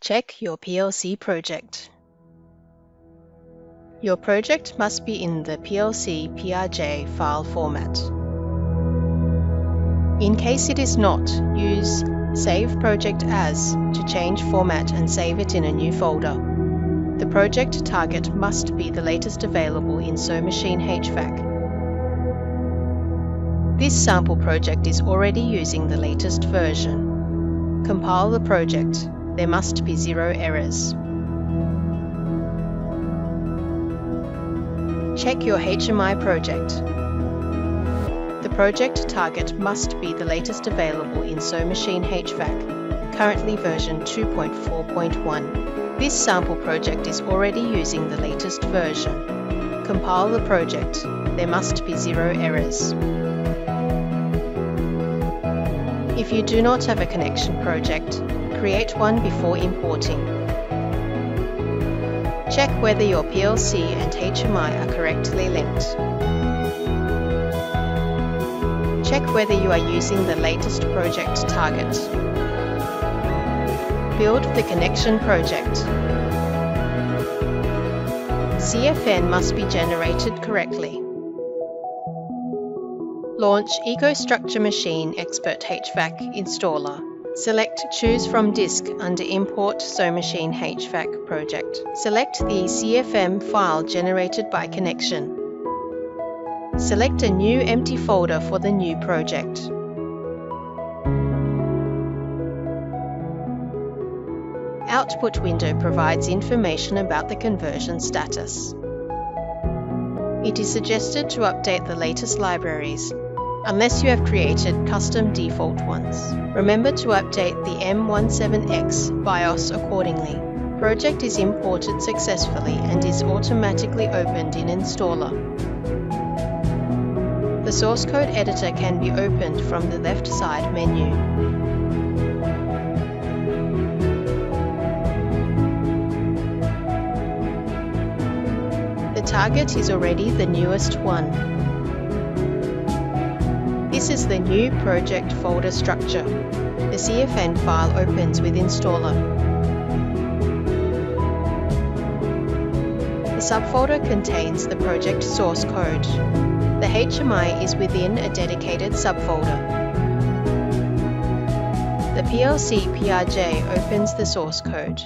Check your PLC project. Your project must be in the PLC PRJ file format. In case it is not, use Save Project As to change format and save it in a new folder. The project target must be the latest available in Machine HVAC. This sample project is already using the latest version. Compile the project. There must be 0 errors. Check your HMI project. The project target must be the latest available in Machine HVAC, currently version 2.4.1. This sample project is already using the latest version. Compile the project. There must be 0 errors. If you do not have a connection project, create one before importing. Check whether your PLC and HMI are correctly linked. Check whether you are using the latest project target. Build the connection project. CFN must be generated correctly. Launch EcoStruxure Machine Expert HVAC Installer. Select Choose from Disk under Import Machine HVAC project. Select the CFM file generated by connection. Select a new empty folder for the new project. Output window provides information about the conversion status. It is suggested to update the latest libraries, unless you have created custom default ones. Remember to update the M171P BIOS accordingly. Project is imported successfully and is automatically opened in Installer. The source code editor can be opened from the left side menu. The target is already the newest one. This is the new project folder structure. The CFN file opens with Installer. The subfolder contains the project source code. The HMI is within a dedicated subfolder. The PLC PRJ opens the source code.